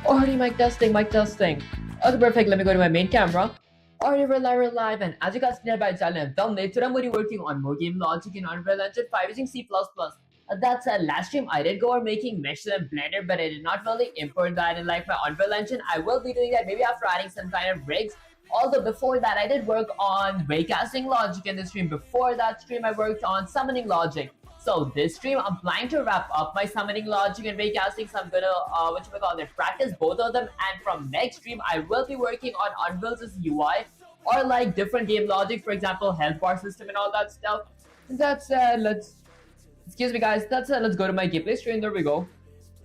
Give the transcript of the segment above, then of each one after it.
Already mic testing, mic testing. Okay, perfect. Let me go to my main camera. Alright, we're live, and as you guys can by channel and thumbnail, today I'm going to be working on more game logic in Unreal Engine 5 using C++. That's last stream I did go over making meshes and Blender, but I did not really import that in like my Unreal Engine. I will be doing that maybe after adding some kind of rigs. Although before that, I did work on raycasting logic in the stream. Before that stream, I worked on summoning logic. So this stream, I'm planning to wrap up my summoning logic and raycasting. So I'm gonna practice both of them. And from next stream, I will be working on Unreal's UI or like different game logic, for example, health bar system and all that stuff. That's excuse me guys. Let's go to my gameplay stream. There we go.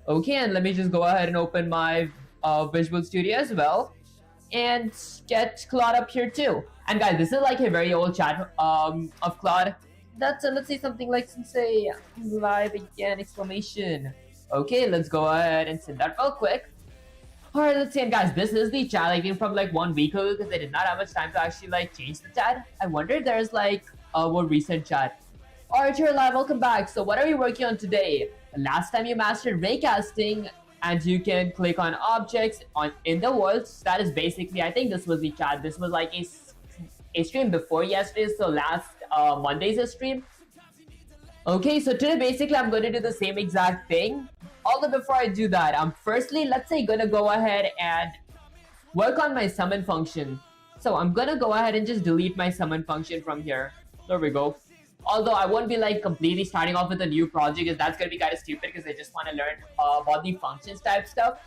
Okay, and let me just go ahead and open my Visual Studio as well, and get Claude up here too. And guys, this is like a very old chat of Claude. That's let's say something like say live again exclamation. Okay, let's go ahead and send that real quick. Alright, let's see. And guys, this is the chat I came from like 1 week ago because I did not have much time to actually like change the chat. I wonder if there's like a more recent chat. Alright, you're live, welcome back. So what are we working on today? Last time you mastered raycasting, and you can click on objects in the world. That is basically, I think this was the chat. This was like a stream before yesterday, so last Monday's stream. Okay, so today basically I'm going to do the same exact thing. Although before I do that, I'm firstly, let's say, gonna go ahead and work on my summon function. So I'm gonna go ahead and just delete my summon function from here. There we go. Although I won't be like completely starting off with a new project, because that's gonna be kind of stupid because I just want to learn about the functions type stuff.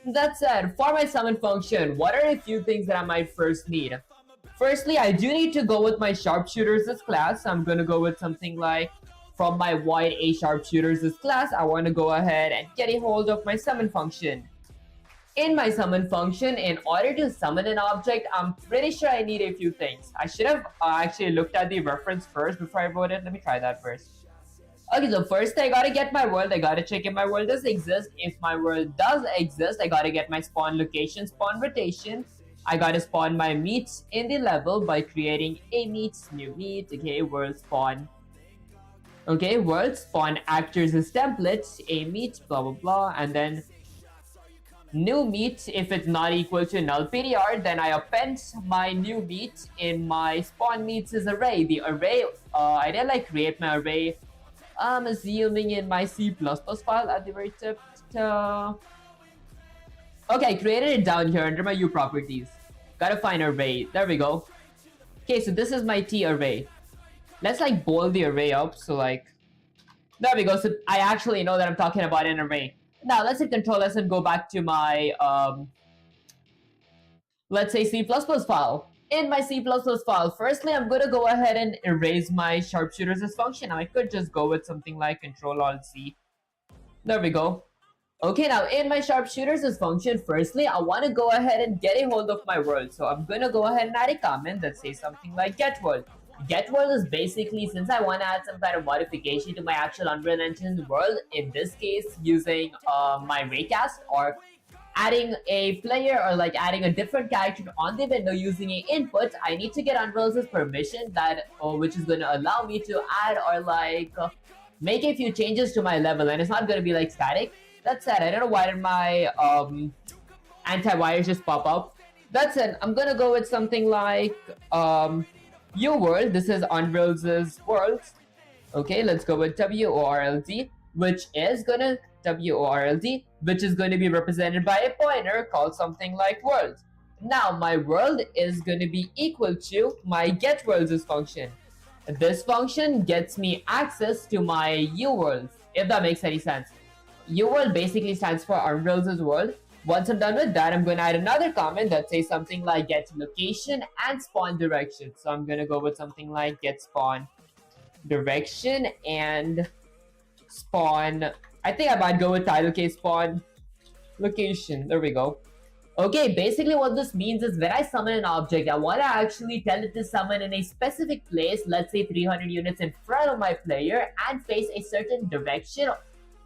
That said, for my summon function, what are a few things that I might first need? Firstly, I do need to go with my sharpshooters as class. So I'm gonna go with something like, from my void a sharpshooters as class, I want to go ahead and get a hold of my summon function. In my summon function, in order to summon an object, I'm pretty sure I need a few things. I should have actually looked at the reference first before I wrote it. Let me try that first. Okay, so first I gotta get my world. I gotta check if my world does exist. If my world does exist, I gotta get my spawn location, spawn rotation. I gotta spawn my meats in the level by creating a meats, new meat, okay, world spawn. Okay, world spawn actors as templates, a meat, blah blah blah, and then new meat. If it's not equal to null PDR, then I append my new meat in my spawn meats as array. The array, I did like create my array. I'm assuming in my C++ file at the very tip. Okay, I created it down here under my U properties. Gotta find array. There we go. Okay, so this is my T array. Let's like bold the array up, so like, there we go. So I actually know that I'm talking about an array. Now let's hit Control S and go back to my, let's say C++ file. In my C++ file, firstly, I'm gonna go ahead and erase my sharpshooters as function. Now I could just go with something like Control Alt C. There we go. Okay, now in my sharpshooters as function, firstly, I want to go ahead and get a hold of my world. So I'm gonna go ahead and add a comment that says something like get world. Get world is basically, since I want to add some kind of modification to my actual Unreal Engine world, in this case using my raycast, or adding a player or like adding a different character on the window using an input, I need to get Unreal's permission that which is going to allow me to add or like make a few changes to my level, and it's not going to be like static. That said, I don't know why did my anti-wires just pop up. That's it. I'm gonna go with something like your world. This is Unreal's world. Okay, let's go with WORLD, which is gonna WORLD, which is going to be represented by a pointer called something like world. Now my world is going to be equal to my getWorlds function. This function gets me access to my uWorld, if that makes any sense. uWorld basically stands for Unreal's world. Once I'm done with that, I'm going to add another comment that says something like get location and spawn direction. So I'm going to go with something like get spawn direction and spawn. I think I might go with title case spawn location. There we go. Okay, basically what this means is when I summon an object, I want to actually tell it to summon in a specific place, let's say 300 units in front of my player, and face a certain direction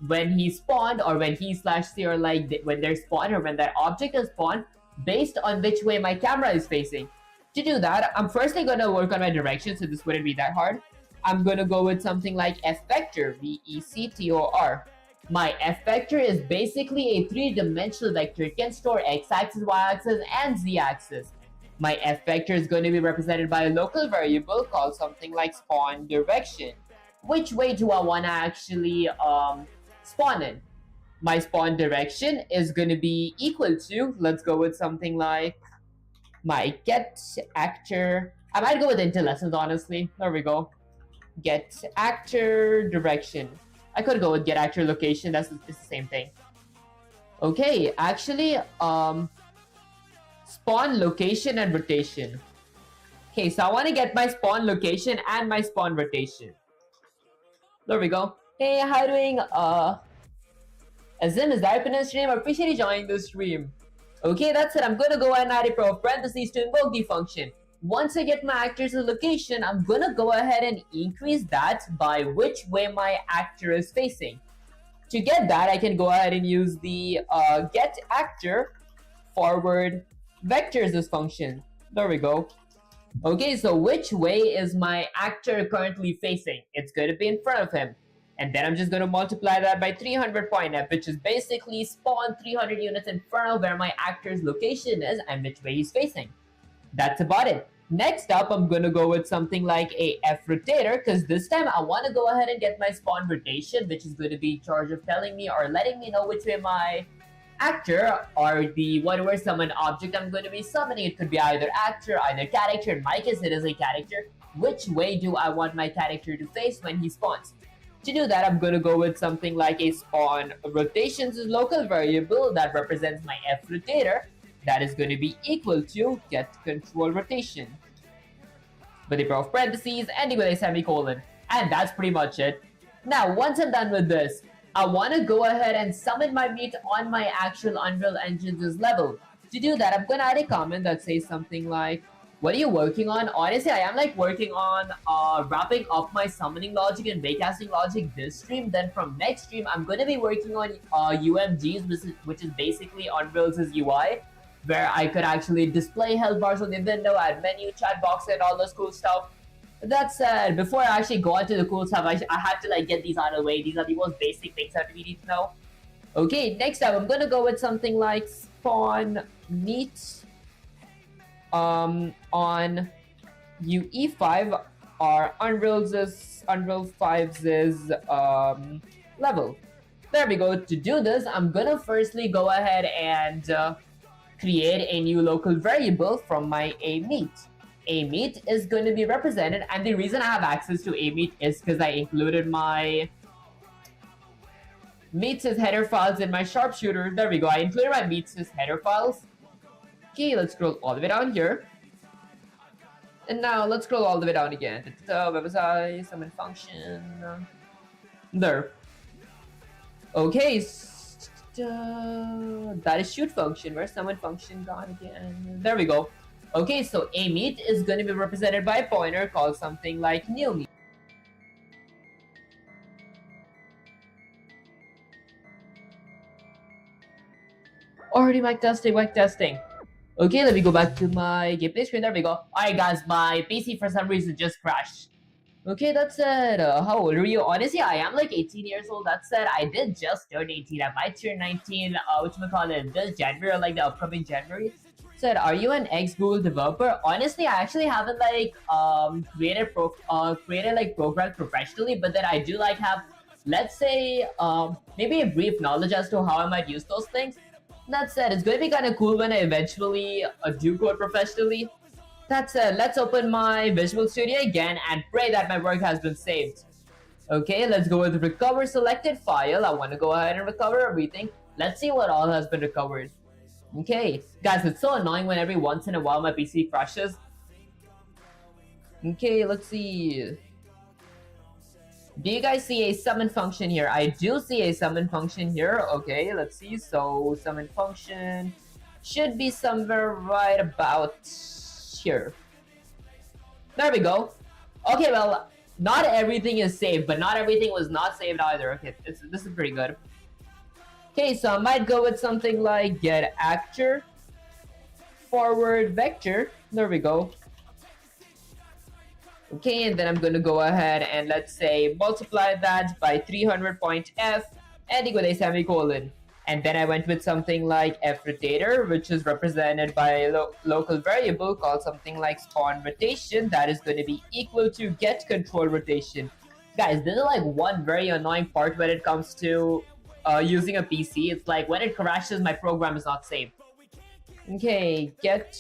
when he spawned, or when he/c, or like when they're spawned, or when that object is spawned, based on which way my camera is facing. To do that, I'm firstly going to work on my direction, so this wouldn't be that hard. I'm going to go with something like f-vector, vector. My f-vector is basically a three-dimensional vector. It can store x-axis, y-axis, and z-axis. My f-vector is going to be represented by a local variable called something like spawn direction. Which way do I want to actually spawn in? My spawn direction is going to be equal to, let's go with something like my get actor. I might go with Intel lessons, honestly. There we go. Get actor direction. I could go with get actor location. It's the same thing. Okay, actually, spawn location and rotation. Okay, so I want to get my spawn location and my spawn rotation. There we go. Hey, how you doing? Azim, is that your stream? I appreciate you joining the stream. Okay, that's it. I'm going to go ahead and add a parentheses to invoke the function. Once I get my actor's location, I'm going to go ahead and increase that by which way my actor is facing. To get that, I can go ahead and use the get actor forward vectors function. There we go. Okay, so which way is my actor currently facing? It's going to be in front of him. And then I'm just going to multiply that by 300.f, which is basically spawn 300 units in front of where my actor's location is and which way he's facing. That's about it. Next up, I'm going to go with something like a F rotator, because this time I want to go ahead and get my spawn rotation, which is going to be in charge of telling me or letting me know which way my actor or the whatever summon object I'm going to be summoning. It could be either actor, either character. In my case, it is a character. Which way do I want my character to face when he spawns? To do that, I'm going to go with something like a spawn rotations local variable that represents my F rotator. That is going to be equal to get control rotation with a pair of parentheses ending with a semicolon. And that's pretty much it. Now, once I'm done with this, I want to go ahead and summon my meat on my actual Unreal Engine's level. To do that, I'm going to add a comment that says something like, what are you working on? Honestly, I am like working on wrapping up my summoning logic and waycasting logic this stream. Then from next stream, I'm going to be working on UMGs, which is basically Unreal's UI, where I could actually display health bars on the window, add menu, chat box, and all this cool stuff. That said, before I actually go on to the cool stuff, I have to like get these out of the way. These are the most basic things that we need to know. Okay, next up, I'm gonna go with something like spawn meet on UE5 or Unreal 5's level. There we go. To do this, I'm gonna firstly go ahead and create a new local variable from my ameet. Ameet is going to be represented, and the reason I have access to ameet is because I included my meetsys header files in my sharpshooter. There we go. I included my meetsys header files. Okay, let's scroll all the way down here. And now let's scroll all the way down again. Website, summon function. There. Okay, that is shoot function. Where's summon function gone again? There we go. Okay, so ameet is going to be represented by a pointer called something like new meet. Already mic testing. Okay, let me go back to my gameplay screen. There we go. Alright guys, my PC for some reason just crashed. Okay, that's it. How old are you? Honestly, I am like 18 years old. That said, I did just turn 18. I might turn 19, whatchamacallit, this January or like the upcoming January. Said, are you an ex-Google developer? Honestly, I actually haven't like created like programs professionally, but then I do like have, let's say, maybe a brief knowledge as to how I might use those things. That said, it's going to be kind of cool when I eventually do code professionally. That said, let's open my Visual Studio again and pray that my work has been saved. Okay, let's go with recover selected file. I want to go ahead and recover everything. Let's see what all has been recovered. Okay, guys, it's so annoying when every once in a while my PC crashes. Okay, let's see. Do you guys see a summon function here? I do see a summon function here. Okay, let's see. So, summon function should be somewhere right about here. There we go. Okay, well, not everything is saved, but not everything was not saved either. Okay, this is pretty good. Okay, so I might go with something like get actor forward vector. There we go. Okay, and then I'm going to go ahead and let's say multiply that by 300.f, ending with a semicolon. And then I went with something like f rotator, which is represented by a local variable called something like spawn rotation. That is going to be equal to get control rotation. Guys, this is like one very annoying part when it comes to using a PC. It's like when it crashes, my program is not saved. Okay, get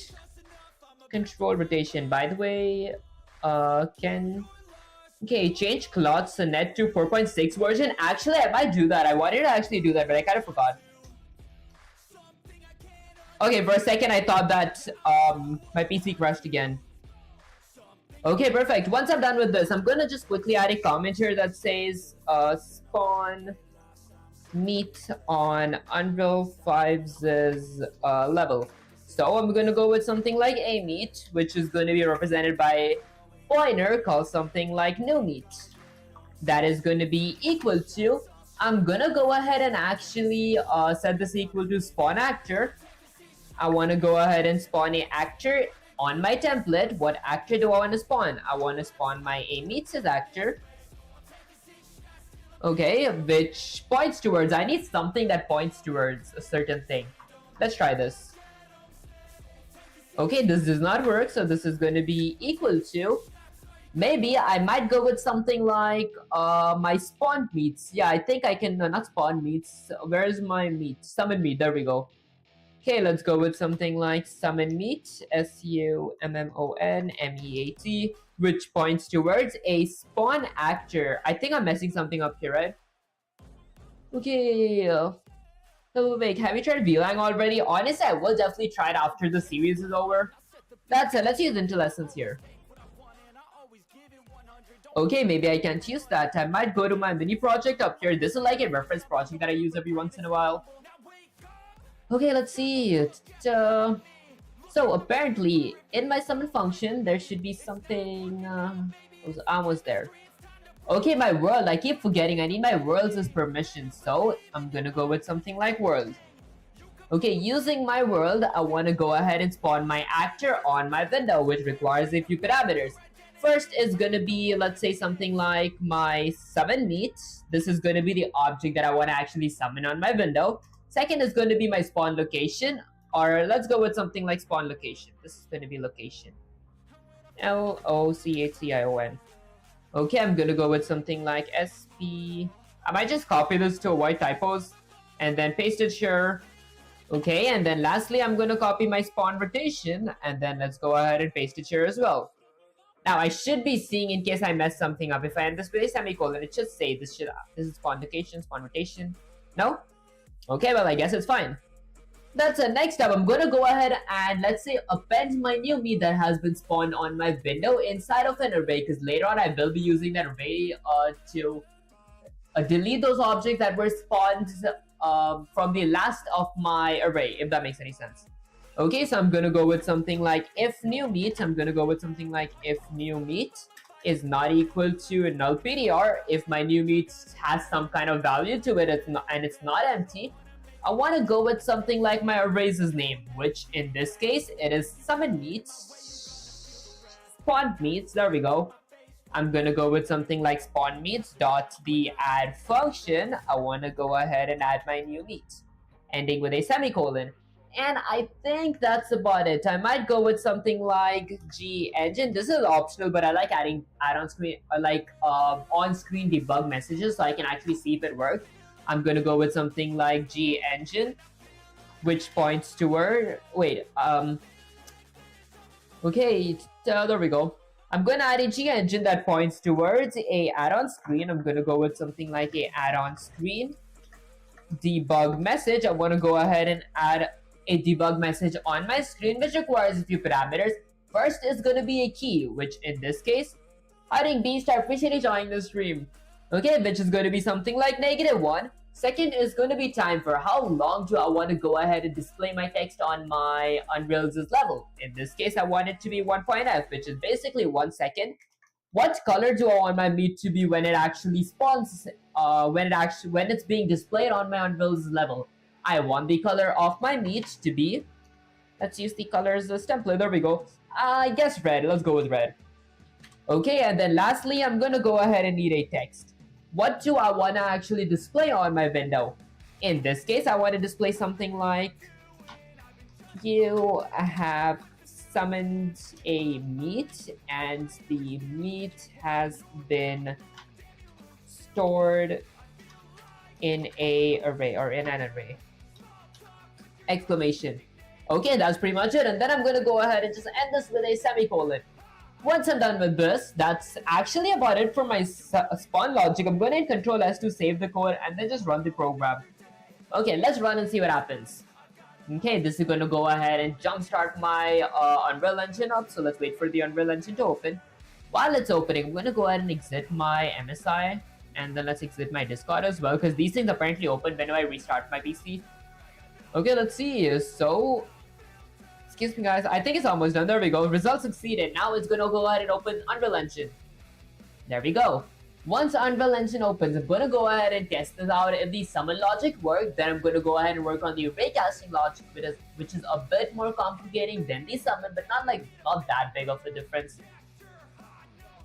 control rotation. By the way, change cloth sonnet to 4.6 version. Actually, I might do that. I wanted to actually do that, but I kind of forgot. Okay, for a second I thought that my PC crashed again. Okay, perfect. Once I'm done with this, I'm gonna just quickly add a comment here that says spawn meet on Unreal 5's level. So I'm gonna go with something like a meet, which is going to be represented by a pointer called something like new meet. That is going to be equal to, I'm gonna go ahead and actually set this equal to spawn actor. I want to go ahead and spawn a actor on my template. What actor do I want to spawn? I want to spawn my a meets as actor. Okay, which points towards, I need something that points towards a certain thing. Let's try this. Okay, this does not work, so this is going to be equal to, maybe I might go with something like my spawn meets. Yeah, I think I can, not spawn meets. Where's my meet? Summon meet, there we go. Okay, let's go with something like summon meet, SUMMON MEAT, which points towards a spawn actor. I think I'm messing something up here, right? Okay. So wait, have you tried VLAN already? Honestly, I will definitely try it after the series is over. That's it. Let's use into lessons here. Okay, maybe I can't use that. I might go to my mini project up here. This is like a reference project that I use every once in a while. Okay, let's see. So apparently, in my summon function, there should be something. I was almost there. Okay, my world. I keep forgetting. I need my worlds as permissions. So I'm gonna go with something like world. Okay, using my world, I want to go ahead and spawn my actor on my window, which requires a few parameters. First is going to be, let's say, something like my summon meet. This is going to be the object that I want to actually summon on my window. Second is going to be my spawn location, or let's go with something like spawn location. This is going to be location. LOCATION. Okay, I'm going to go with something like SP. I might just copy this to avoid typos and then paste it here. Okay, and then lastly, I'm going to copy my spawn rotation and then let's go ahead and paste it here as well. Now, I should be seeing in case I mess something up. If I end this with a semicolon, it should say this is spawn location, spawn rotation. No? Okay, well, I guess it's fine. That's it. Next up, I'm going to go ahead and let's say append my new meet that has been spawned on my window inside of an array, because later on I will be using that array to delete those objects that were spawned from the last of my array, if that makes any sense. Okay, so I'm going to go with something like if new meet. I'm going to go with something like if new meet is not equal to null PTR. If my new meet has some kind of value to it, and it's not empty, I want to go with something like my array's name, which in this case, it is summon meets, spawn meets, there we go. I'm going to go with something like spawn meets dot the add function. I want to go ahead and add my new meet, ending with a semicolon. And I think that's about it. I might go with something like G engine. This is optional, but I like adding add-on screen, on-screen debug messages so I can actually see if it works. I'm gonna go with something like G engine, which points toward. Wait, okay, there we go. I'm gonna add a G engine that points towards a add-on screen. I'm gonna go with something like a add-on screen debug message. I want to go ahead and add a debug message on my screen, which requires a few parameters. First is going to be a key, which in this case, I think Beast, I appreciate you joining the stream. Okay, which is going to be something like -1. Second is going to be time. For how long do I want to go ahead and display my text on my Unreal's level? In this case, I want it to be 1.f, which is basically 1 second. What color do I want my meat to be when it actually spawns? When it's being displayed on my Unreal's level? I want the color of my meat to be. Let's use the colors as template. There we go. I guess red. Let's go with red. Okay, and then lastly, I'm gonna go ahead and need a text. What do I want to actually display on my window? In this case, I want to display something like, you have summoned a meat and the meat has been stored in a array or in an array. Exclamation. Okay, that's pretty much it. And then I'm gonna go ahead and just end this with a semicolon. Once I'm done with this, that's actually about it for my spawn logic. I'm going to hit Control S to save the code and then just run the program. Okay, let's run and see what happens. Okay, this is going to go ahead and jumpstart my Unreal Engine up. So let's wait for the Unreal Engine to open. While it's opening, I'm going to go ahead and exit my MSI. And then let's exit my Discord as well, because these things apparently open whenever I restart my PC. Okay, let's see. So, excuse me guys, I think it's almost done. There we go. Results succeeded. Now it's going to go ahead and open Unreal Engine. There we go. Once Unreal Engine opens, I'm going to go ahead and test this out. If the summon logic works, then I'm going to go ahead and work on the array casting logic, which is a bit more complicating than the summon, but not that big of a difference.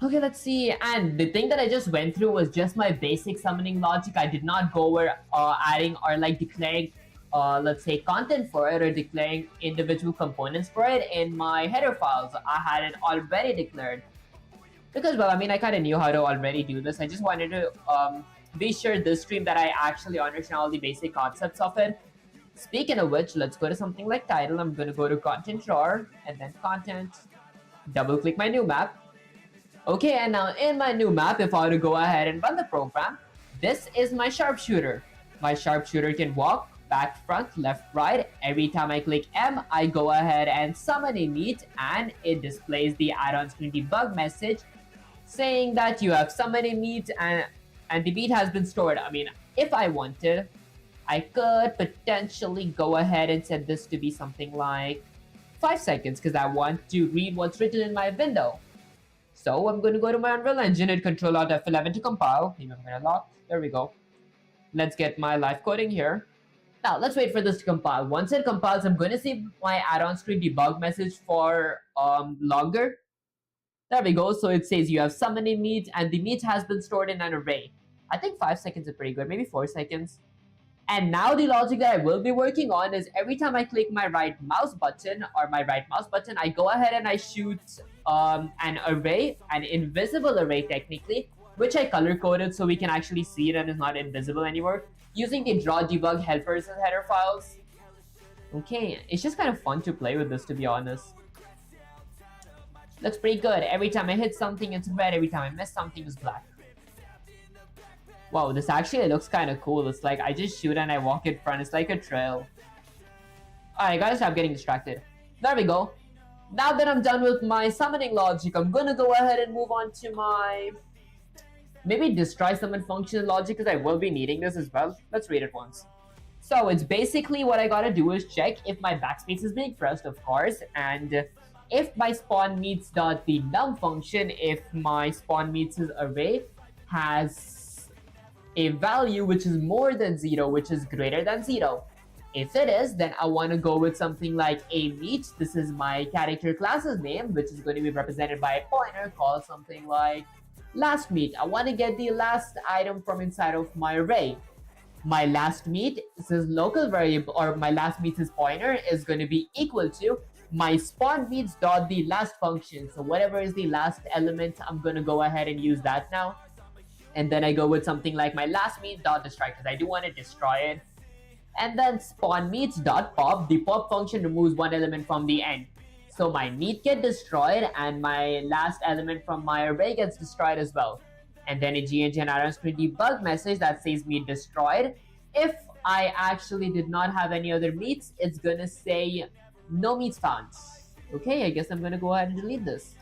Okay, let's see. And the thing that I just went through was just my basic summoning logic. I did not go over adding or declaring, let's say, content for it or declaring individual components for it in my header files. I had it already declared. Because, well, I mean, I kind of knew how to already do this. I just wanted to be sure this stream that I actually understand all the basic concepts of it. Speaking of which, let's go to something like title. I'm going to go to content drawer and then content. Double click my new map. Okay, and now in my new map, if I were to go ahead and run the program, this is my sharpshooter. My sharpshooter can walk back, front, left, right. Every time I click M, I go ahead and summon a meat and it displays the add-on screen debug message saying that you have summoned a meat and the meat has been stored. I mean, if I wanted, I could potentially go ahead and set this to be something like 5 seconds because I want to read what's written in my window. So I'm going to go to my Unreal Engine and Control Alt F11 to compile. Maybe I'm going to lock. There we go. Let's get my live coding here. Now let's wait for this to compile. Once it compiles, I'm going to save my add-on screen debug message for longer. There we go. So it says you have summoned a meat and the meat has been stored in an array. I think 5 seconds is pretty good, maybe 4 seconds. And now the logic that I will be working on is every time I click my right mouse button, I go ahead and I shoot an array, an invisible array technically, which I color coded so we can actually see it and it's not invisible anymore, using the draw debug helpers and header files. Okay, it's just kind of fun to play with this, to be honest. Looks pretty good. Every time I hit something, it's red. Every time I miss something, it's black. Wow, this actually looks kind of cool. It's like I just shoot and I walk in front. It's like a trail. Alright, gotta stop getting distracted. There we go. Now that I'm done with my summoning logic, I'm gonna go ahead and move on to my maybe destroy summon function logic because I will be needing this as well. Let's read it once. So it's basically what I gotta do is check if my backspace is being pressed, of course, and if my spawn meets the num function, if my spawn meets array has a value which is more than 0, which is greater than 0. If it is, then I want to go with something like a meat. This is my character class's name, which is going to be represented by a pointer called something like last meat. I want to get the last item from inside of my array. my last meet, this local variable, or my last meets is pointer, is going to be equal to my spawn meets dot the last function. So whatever is the last element, I'm going to go ahead and use that now. And then I go with something like my last meet dot destroy, because I do want to destroy it. And then spawn meets dot pop. The pop function removes one element from the end. So my meet gets destroyed and my last element from my array gets destroyed as well. And then in GNG and RM's screen debug message that says meet destroyed. If I actually did not have any other meets, it's gonna say no meets found. Okay, I guess I'm gonna go ahead and delete this.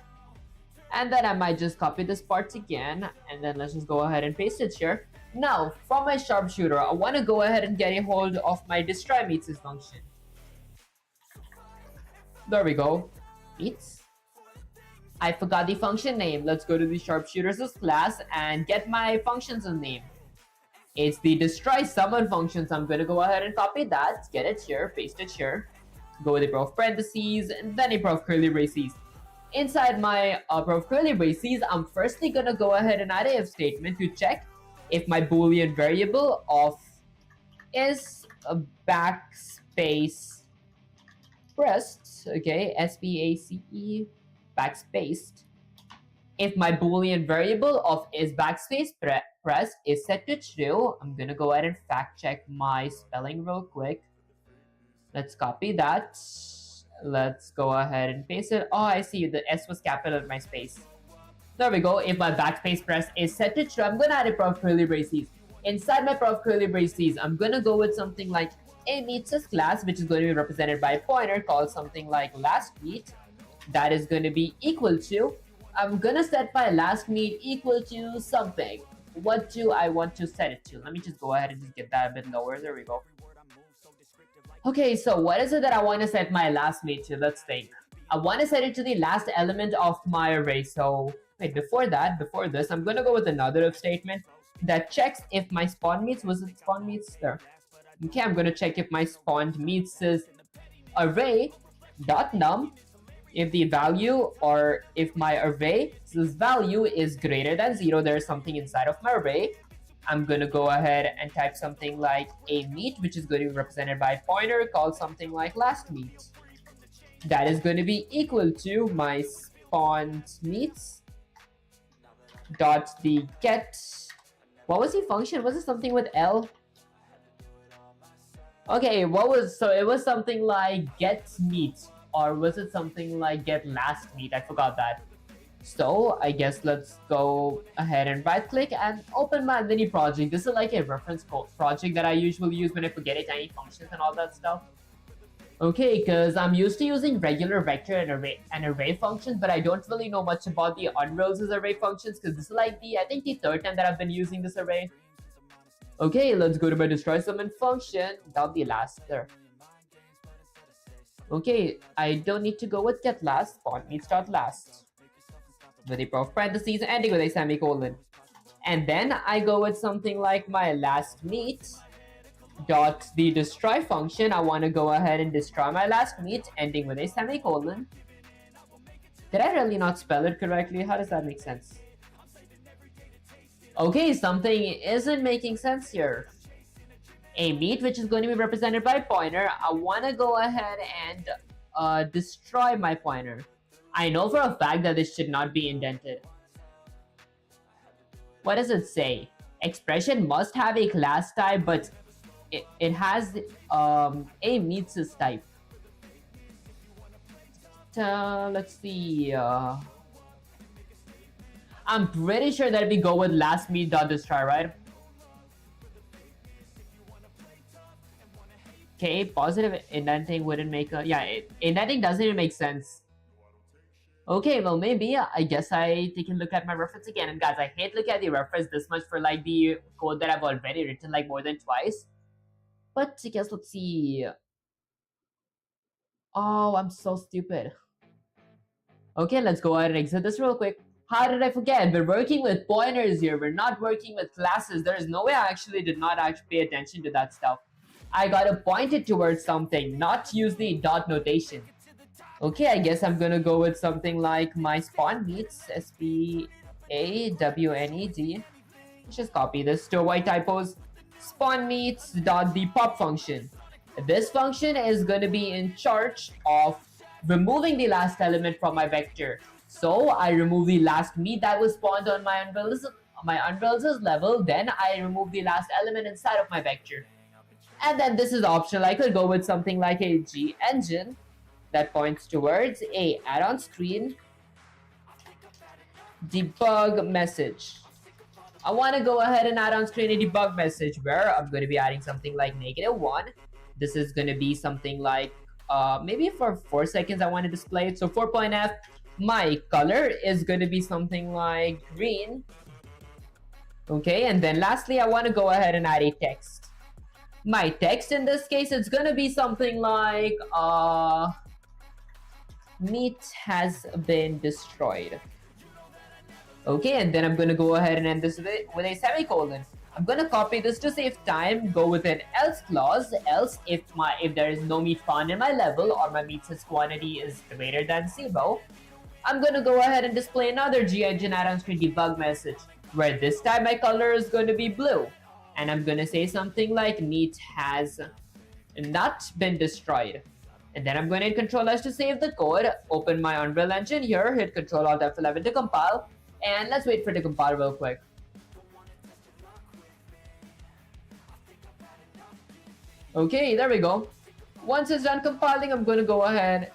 And then I might just copy this part again, and then let's just go ahead and paste it here. Now, from my sharpshooter, I want to go ahead and get a hold of my destroy meets function. There we go. Meets. I forgot the function name. Let's go to the sharpshooters class and get my function's name. It's the destroy summon function, so I'm going to go ahead and copy that, get it here, paste it here, go with a pair of parentheses, and then a pair of curly braces. Inside my pair of curly braces, I'm firstly going to go ahead and add a if statement to check if my boolean variable of is a backspace pressed, okay, S-P-A-C-E, backspaced. If my boolean variable of is backspace pressed is set to true, I'm going to go ahead and fact check my spelling real quick. Let's copy that. Let's go ahead and paste it. Oh, I see. The S was capital in my space. There we go. If my backspace press is set to true, I'm going to add a pair of curly braces. Inside my pair of curly braces, I'm going to go with something like a meets class, which is going to be represented by a pointer called something like last meet. That is going to be equal to, I'm going to set my last meet equal to something. What do I want to set it to? Let me just go ahead and just get that a bit lower. There we go. Okay, so what is it that I want to set my last meet to? Let's think. I want to set it to the last element of my array. So wait, before this, I'm going to go with another if statement that checks if my spawn meets, was it spawn meets there? Okay, I'm going to check if my spawn meets is array.num, if the value, or if my array's value is greater than 0, there's something inside of my array. I'm going to go ahead and type something like a meet, which is going to be represented by a pointer called something like last meet. That is going to be equal to my spawned meets dot the get. What was the function? Was it something with L? Okay, it was something like get meet, or was it something like get last meet? I forgot that. So I guess let's go ahead and right click and open my mini project. This is like a reference code project that I usually use when I forget tiny functions and all that stuff. Okay, because I'm used to using regular vector and array functions, but I don't really know much about the Unreal's array functions, because this is like I think the third time that I've been using this array. Okay, let's go to my destroy summon function. That'll be last there. Okay, I don't need to go with get last. Spawn meets dot last with a pair of parentheses ending with a semicolon. And then I go with something like my last meet dot the destroy function. I want to go ahead and destroy my last meet ending with a semicolon. Did I really not spell it correctly? How does that make sense? Okay, something isn't making sense here. A meet, which is going to be represented by a pointer, I want to go ahead and destroy my pointer. I know for a fact that this should not be indented. What does it say? Expression must have a class type, but it has a meets type. Let's see. I'm pretty sure that we go with last meet dot destroy, right? Okay, positive indenting wouldn't make a indenting doesn't even make sense. Okay, well maybe I guess I take a look at my reference again. And guys, I hate looking at the reference this much for like the code that I've already written like more than twice. But I guess let's see. Oh, I'm so stupid. Okay, let's go ahead and exit this real quick. How did I forget? We're working with pointers here. We're not working with classes. There is no way I did not pay attention to that stuff. I gotta point it towards something, not use the dot notation. Okay, I guess I'm gonna go with something like my spawn meets, S-P-A-W-N-E-D. Let's just copy this to avoid typos. spawn meets dot the pop function. This function is going to be in charge of removing the last element from my vector. So I remove the last meat that was spawned on my unreal's level, then I remove the last element inside of my vector. And then this is optional. I could go with something like a G engine that points towards a add-on screen debug message. I want to go ahead and add on screen a debug message where I'm going to be adding something like -1. This is going to be something like maybe for 4 seconds I want to display it. So 4.f, my color is going to be something like green. Okay, and then lastly I want to go ahead and add a text. My text in this case is going to be something like meat has been destroyed. Okay, and then I'm going to go ahead and end this with a semicolon. I'm going to copy this to save time, go with an else clause, else if there is no meat found in my level or my meat's quantity is greater than 0, I'm going to go ahead and display another gengine add-on screen debug message, where this time my color is going to be blue. And I'm going to say something like meat has not been destroyed. And then I'm going to hit Ctrl S to save the code, open my Unreal Engine here, hit Ctrl Alt F11 to compile, and let's wait for it to compile real quick. Okay, there we go. Once it's done compiling, I'm going to go ahead,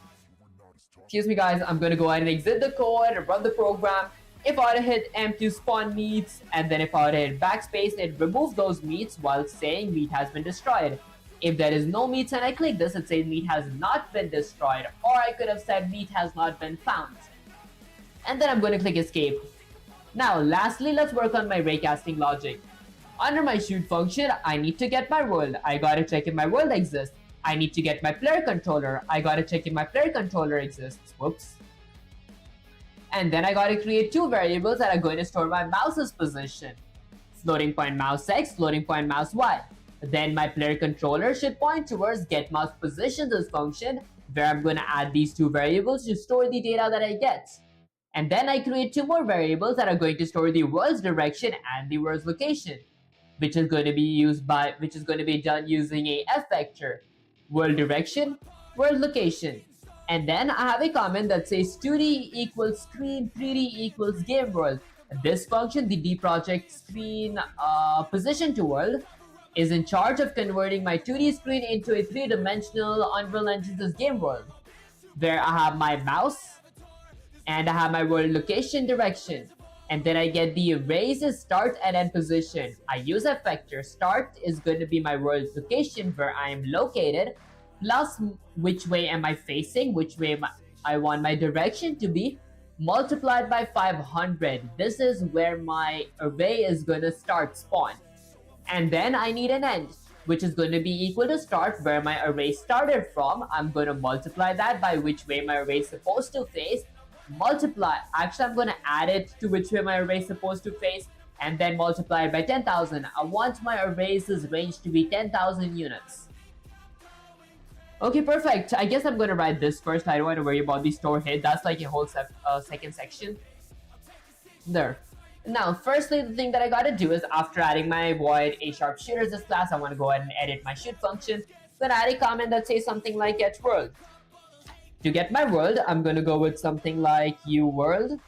excuse me guys, I'm going to go ahead and exit the code and run the program. If I were to hit M to spawn meats, and then if I were to hit backspace, it removes those meats while saying meat has been destroyed. If there is no meats and I click this, it says meat has not been destroyed, or I could have said meat has not been found. And then I'm going to click escape. Now lastly, let's work on my raycasting logic. Under my shoot function, I need to get my world. I gotta check if my world exists. I need to get my player controller. I gotta check if my player controller exists. Whoops. And then I gotta create 2 variables that are going to store my mouse's position. Floating point mouse X, floating point mouse Y. Then my player controller should point towards get mouse positions function, where I'm going to add these 2 variables to store the data that I get. And then I create 2 more variables that are going to store the world's direction and the world's location, which is going to be done using a F vector, world direction, world location. And then I have a comment that says 2D equals screen, 3D equals game world. This function, the D project screen position to world, is in charge of converting my 2D screen into a 3-dimensional Unreal Engine's game world, where I have my mouse and I have my world location direction, and then I get the arrays start and end position. I use a vector. Start is going to be my world location where I am located, plus which way am I facing, which way I want my direction to be, multiplied by 500. This is where my array is going to start spawn. And then I need an end, which is going to be equal to start, where my array started from. I'm going to multiply that by which way my array is supposed to face. I'm going to add it to which way my array is supposed to face, and then multiply it by 10,000. I want my array's range to be 10,000 units. Okay, perfect. I guess I'm going to write this first. I don't want to worry about the store hit. That's like a whole second section. There. Now, firstly, the thing that I gotta do is after adding my void a sharpshooters this class, I want to go ahead and edit my shoot function. Then add a comment that says something like get world. To get my world, I'm going to go with something like uWorld,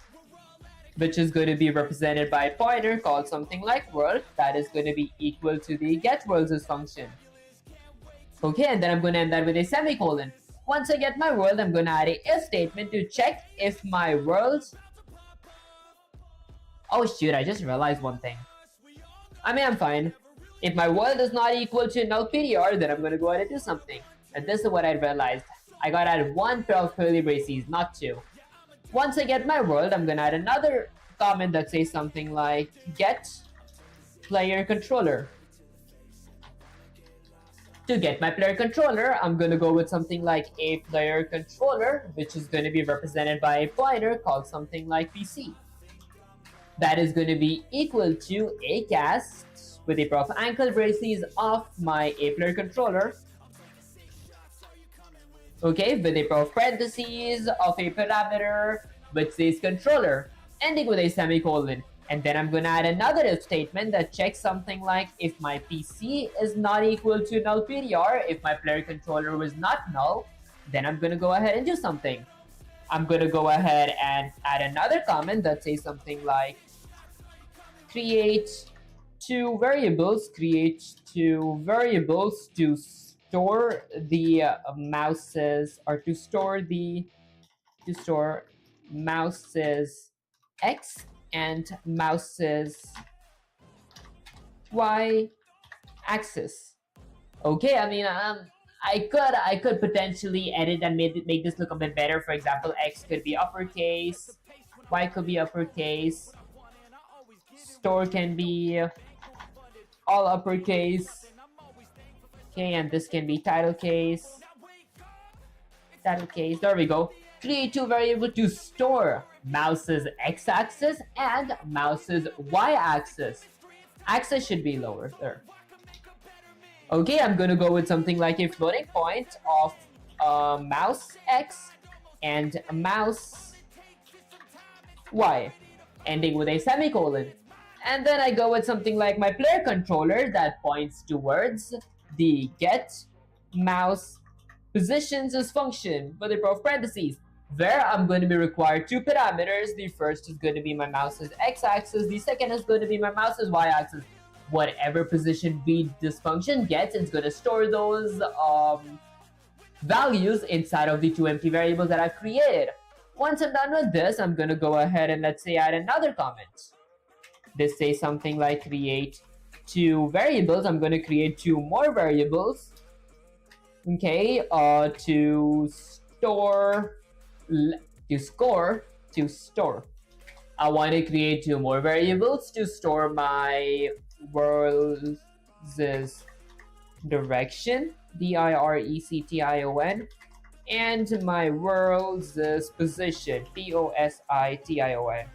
which is going to be represented by a pointer called something like world. That is going to be equal to the getWorlds function. Okay, and then I'm going to end that with a semicolon. Once I get my world, I'm going to add a if statement to check if my world... Oh shoot, I just realized one thing. I mean, I'm fine. If my world is not equal to null PTR, then I'm going to go ahead and do something. And this is what I realized. I gotta add 1 pair of curly braces, not 2. Once I get my world, I'm gonna add another comment that says something like get player controller. To get my player controller, I'm gonna go with something like a player controller, which is gonna be represented by a pointer called something like PC. That is gonna be equal to a cast with a pair of ankle braces of my a player controller. Okay, with a pair of parentheses of a parameter which says controller, ending with a semicolon. And then I'm going to add another if statement that checks something like if my PC is not equal to null PTR, if my player controller was not null, then I'm going to go ahead and do something. I'm going to go ahead and add another comment that says something like create two variables to store the mouses, or to store mouses X and mouses Y axis. Okay, I mean, I could potentially edit and make this look a bit better. For example, X could be uppercase, Y could be uppercase, store can be all uppercase. Okay, and this can be title case. There we go. Create two variables to store mouse's x-axis and mouse's y-axis. Axis should be lower there. Okay, I'm gonna go with something like a floating point of mouse x and mouse y, ending with a semicolon. And then I go with something like my player controller that points towards the get mouse positions as function with a pair of parentheses, where I'm going to be required two parameters. The first is going to be my mouse's x-axis, the second is going to be my mouse's y-axis. Whatever position this function gets, it's going to store those values inside of the two empty variables that I've created. Once I'm done with this, I'm going to go ahead and let's say add another comment. This says something like create two variables. I'm going to create two more variables. Okay, to store. I want to create two more variables to store my world's direction, direction, and my world's position, position.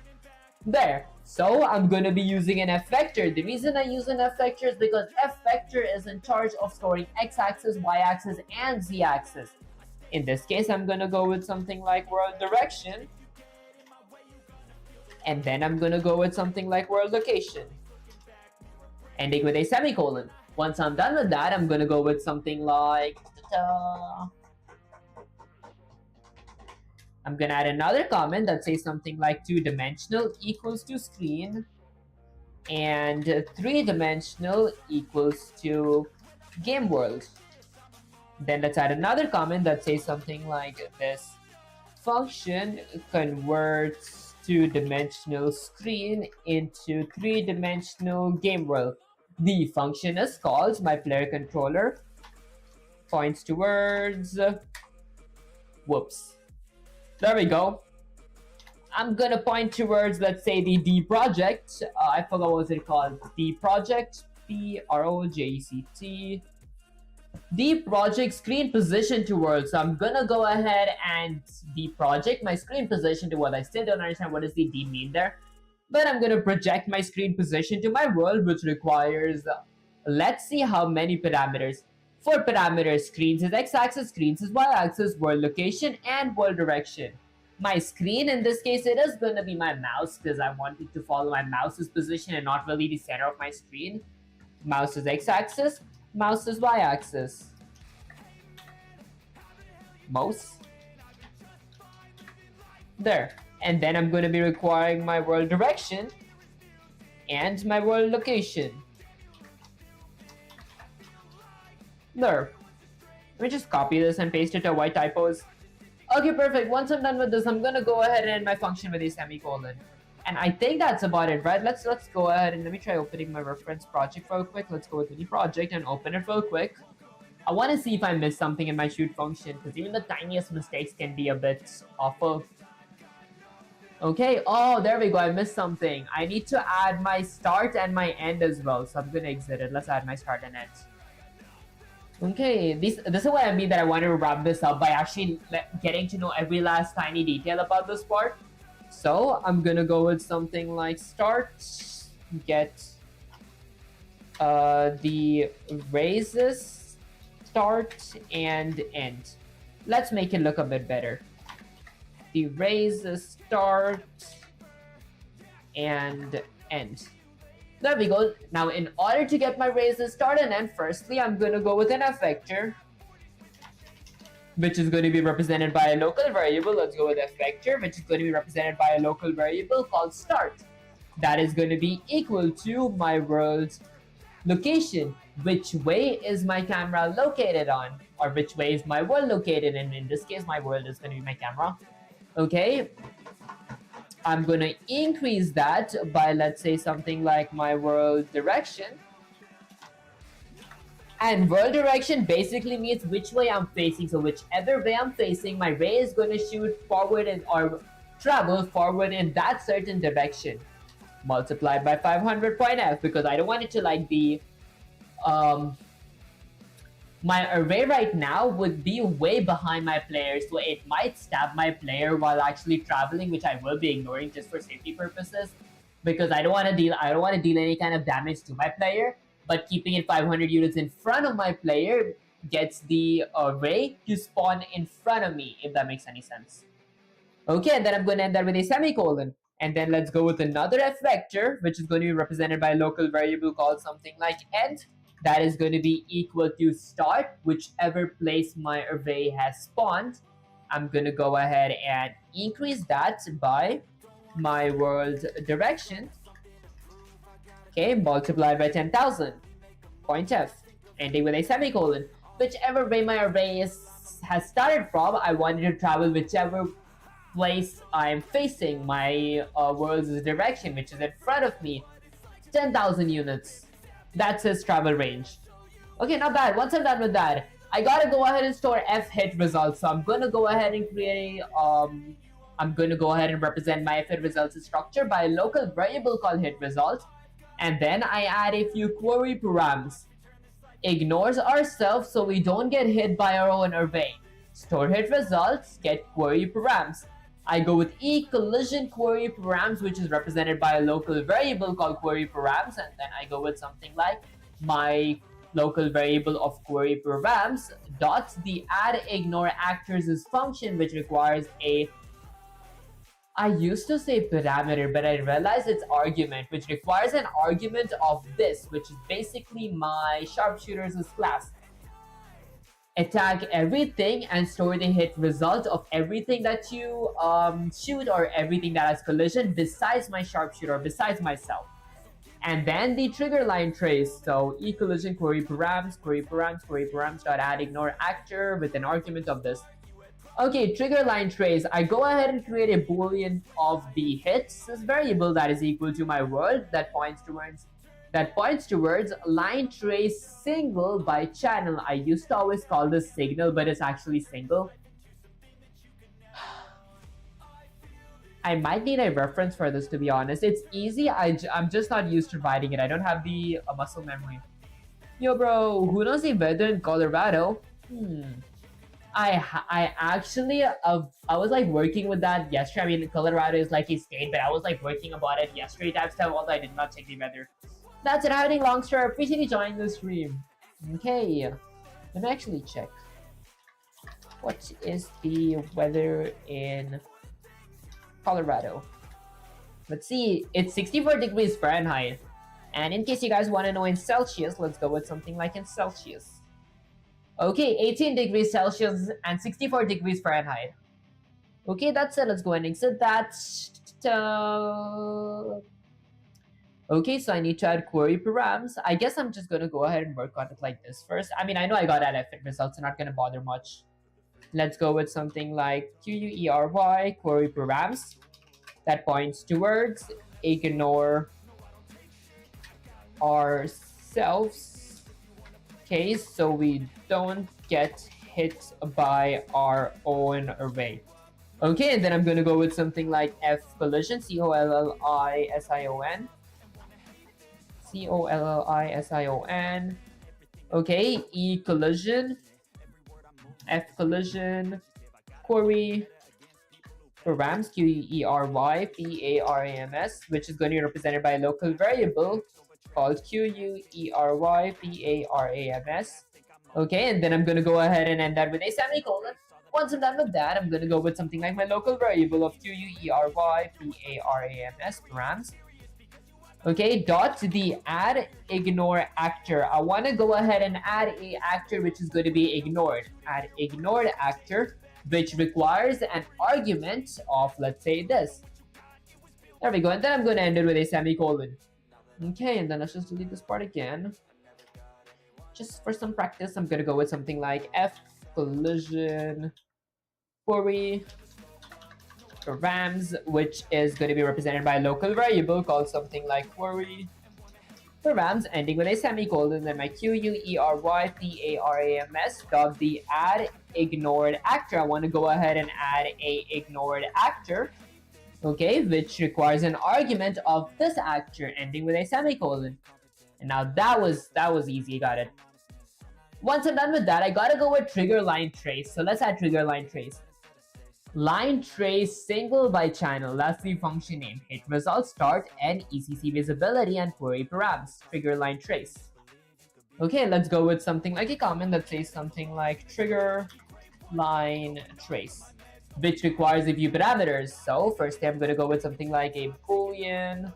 There. So I'm going to be using an F vector. The reason I use an F vector is because F vector is in charge of storing x-axis, y-axis, and z-axis. In this case, I'm going to go with something like world direction. And then I'm going to go with something like world location, ending with a semicolon. Once I'm done with that, I'm going to go with something like I'm going to add another comment that says something like two-dimensional equals to screen and three-dimensional equals to game world. Then let's add another comment that says something like this function converts two-dimensional screen into three-dimensional game world. The function is called my player controller points towards whoops. There we go. I'm gonna point towards, let's say, the D project. I forgot what was it called. D project, project. The project screen position towards. So I'm gonna go ahead and the project my screen position to what. I still don't understand what does the D mean there, but I'm gonna project my screen position to my world, which requires let's see how many parameters. 4 parameters: screens is x-axis, screens is y-axis, world location, and world direction. My screen, in this case, it is going to be my mouse because I wanted to follow my mouse's position and not really the center of my screen. Mouse is x-axis, mouse is y-axis. Mouse. There. And then I'm going to be requiring my world direction and my world location. There. Let me just copy this and paste it to white typos. Okay, perfect. Once I'm done with this, I'm gonna go ahead and end my function with a semicolon. And I think that's about it, right? Let's go ahead and let me try opening my reference project real quick. Let's go with the project and open it real quick. I want to see if I missed something in my shoot function, because even the tiniest mistakes can be a bit awful. Okay, oh, there we go. I missed something. I need to add my start and my end as well. So I'm gonna exit it. Let's add my start and end. Okay, this is what I mean that I want to wrap this up by actually getting to know every last tiny detail about this part. So I'm gonna go with something like start, get the raises, start, and end. Let's make it look a bit better. The raises, start, and end. There we go. Now in order to get my arrays to start and end, firstly I'm going to go with an effector, which is going to be represented by a local variable. Let's go with effector, which is going to be represented by a local variable called start. That is going to be equal to my world location. Which way is my camera located on? Or which way is my world located in? In this case, my world is going to be my camera. Okay. I'm going to increase that by, let's say, something like my world direction. And world direction basically means which way I'm facing. So whichever way I'm facing, my ray is going to shoot forward or travel forward in that certain direction. Multiplied by 500.f, because I don't want it to like be my array right now would be way behind my player, so it might stab my player while actually traveling, which I will be ignoring just for safety purposes, because I don't want to deal any kind of damage to my player. But keeping it 500 units in front of my player gets the array to spawn in front of me, if that makes any sense. Okay, and then I'm going to end that with a semicolon. And then let's go with another f vector, which is going to be represented by a local variable called something like end. That is going to be equal to start, whichever place my array has spawned. I'm going to go ahead and increase that by my world direction. Okay, multiplied by 10,000. Point f, ending with a semicolon. Whichever way my array has started from, I want it to travel whichever place I'm facing my world's direction, which is in front of me. 10,000 units. That's his travel range. Okay, not bad. Once I'm done with that, I gotta go ahead and store f hit results. So I'm gonna go ahead and create I'm gonna go ahead and represent my f hit results structure by a local variable called hit result. And then I add a few query params. Ignores ourselves so we don't get hit by our own array. Store hit results, get query params. I go with e-collision query params, which is represented by a local variable called query params, and then I go with something like my local variable of query params dot the add ignore actors function, which requires a, I used to say parameter, but I realized it's argument, which requires an argument of this, which is basically my sharpshooter's class. Attack everything and store the hit result of everything that you shoot or everything that has collision besides my sharpshooter, besides myself. And then the trigger line trace. So e-collision query params dot add ignore actor with an argument of this. Okay, trigger line trace. I go ahead and create a boolean of the hits variable that is equal to my world that points towards line trace single by channel. I used to always call this signal, but it's actually single. I might need a reference for this, to be honest. It's easy. I'm just not used to writing it. I don't have the muscle memory. Yo, bro, who knows the weather in Colorado? I actually I was like working with that yesterday. I mean, Colorado is like a state, but I was like working about it yesterday type stuff, although I did not check the weather. That's it, having long story. Appreciate you joining the stream. Okay, let me actually check. What is the weather in Colorado? Let's see. It's 64 degrees Fahrenheit. And in case you guys want to know in Celsius, let's go with something like in Celsius. Okay, 18 degrees Celsius and 64 degrees Fahrenheit. Okay, that's it. Let's go and exit that. Okay, so I need to add query params. I guess I'm just going to go ahead and work on it like this first. I mean, I know I got LFIT results, so not going to bother much. Let's go with something like QUERY, query params. That points towards ignore ourselves. Okay, so we don't get hit by our own array. Okay, and then I'm going to go with something like F collision, COLLISION. COLLISION. Okay, E collision, F collision, query params, QUERY PARAMS, which is going to be represented by a local variable called QUERY PARAMS. Okay, and then I'm going to go ahead and end that with a semicolon. Once I'm done with that, I'm going to go with something like my local variable of QUERY PARAMS params. Okay, dot the add ignore actor. I want to go ahead and add a actor which is going to be ignored. Add ignored actor, which requires an argument of, let's say, this. There we go, and then I'm going to end it with a semicolon. Okay, and then let's just delete this part again. Just for some practice, I'm going to go with something like F collision query params, which is going to be represented by a local variable called something like query params, ending with a semicolon. Then my queryparams dot the add ignored actor. I want to go ahead and add a ignored actor, okay, which requires an argument of this actor, ending with a semicolon. And now that was easy. Got it. Once I'm done with that, I gotta go with trigger line trace. So let's add trigger line trace. Line trace single by channel, that's the function name. Hit result, start, end, ECC visibility, and query params. Trigger line trace. Okay, let's go with something like a comment that says something like trigger line trace, which requires a few parameters. So first I'm going to go with something like a boolean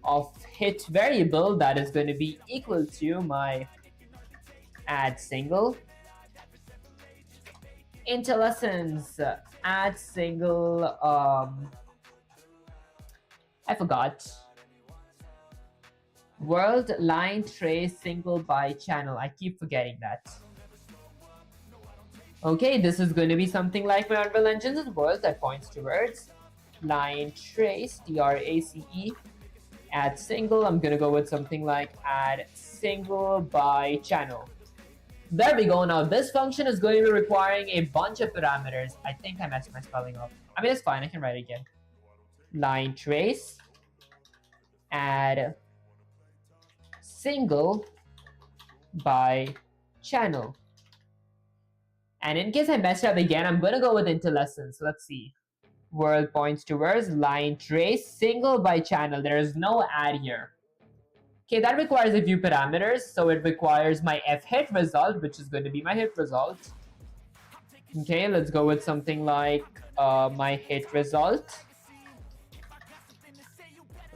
of hit variable that is going to be equal to my add single into lessons add single I forgot world line trace single by channel. I keep forgetting that. Okay, this is going to be something like my Unreal Engine's world that points towards line trace trace add single. I'm gonna go with something like add single by channel. There we go. Now this function is going to be requiring a bunch of parameters. I think I messed my spelling up. I mean, it's fine. I can write it again. Line trace add single by channel. And in case I messed up again, I'm going to go with interlessons. So let's see. World points towards line trace single by channel. There is no add here. Okay, that requires a few parameters. So it requires my f hit result, which is going to be my hit result. Okay, let's go with something like my hit result.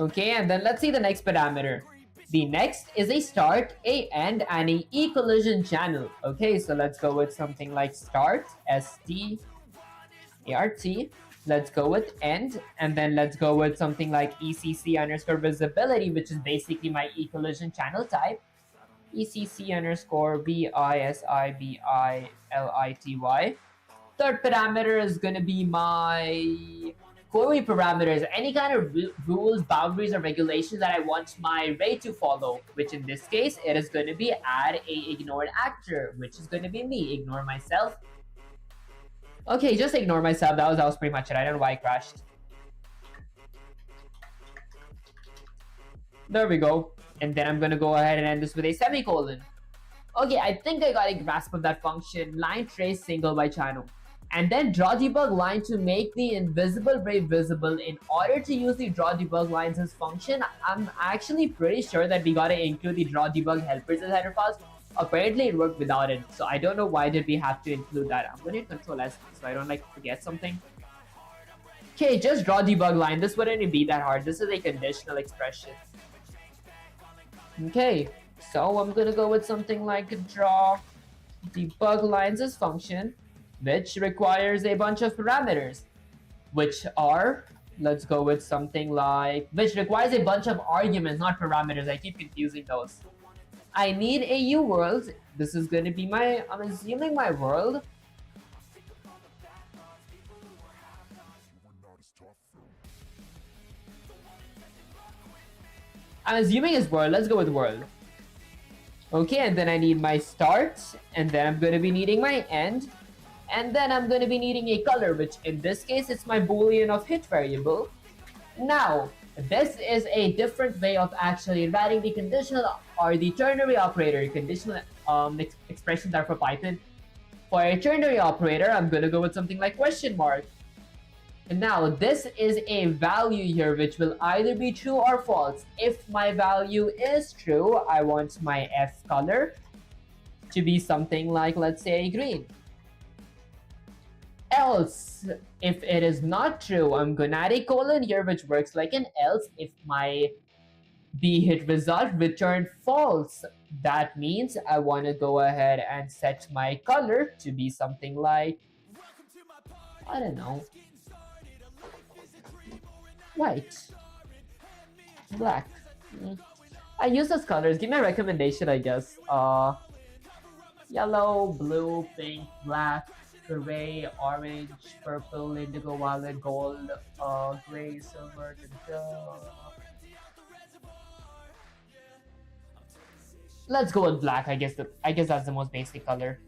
Okay, and then let's see the next parameter. The next is a start, a end, and a e-collision channel. Okay, so let's go with something like start, S-T-A-R-T. Let's go with end, and then let's go with something like ECC underscore visibility, which is basically my e-collision channel type. ECC underscore visibility. Third parameter is going to be my query parameters, any kind of rules, boundaries, or regulations that I want my array to follow, which in this case, it is going to be add a ignored actor, which is going to be me, ignore myself. Okay, just ignore myself. That was pretty much it. I don't know why I crashed. There we go. And then I'm going to go ahead and end this with a semicolon. Okay, I think I got a grasp of that function. Line trace single by channel. And then draw debug line to make the invisible ray visible. In order to use the draw debug lines as function, I'm actually pretty sure that we gotta include the draw debug helpers as header files. Apparently it worked without it, so I don't know why did we have to include that. I'm gonna hit Control S so I don't forget something. Okay, just draw debug line. This wouldn't be that hard. This is a conditional expression. Okay, so I'm gonna go with something like draw debug lines as function, which requires a bunch of parameters, which are, let's go with something like, which requires a bunch of arguments, not parameters. I keep confusing those. I need a U world. This is going to be my, I'm assuming my world. I'm assuming it's world. Let's go with world. Okay, and then I need my start, and then I'm going to be needing my end. And then I'm going to be needing a color, which in this case, it's my boolean of hit variable. Now, this is a different way of actually writing the conditional or the ternary operator. Conditional expressions are for Python. For a ternary operator, I'm going to go with something like question mark. And now, this is a value here, which will either be true or false. If my value is true, I want my F color to be something like, let's say, green. Else, if it is not true, I'm gonna add a colon here, which works like an else. If my the hit result returned false. That means I want to go ahead and set my color to be something like, I don't know, white, black. I use those colors. Give me a recommendation, I guess. Yellow, blue, pink, black, gray, orange, purple, indigo, violet, gold, gray, silver, let's go with black. I guess that's the most basic color.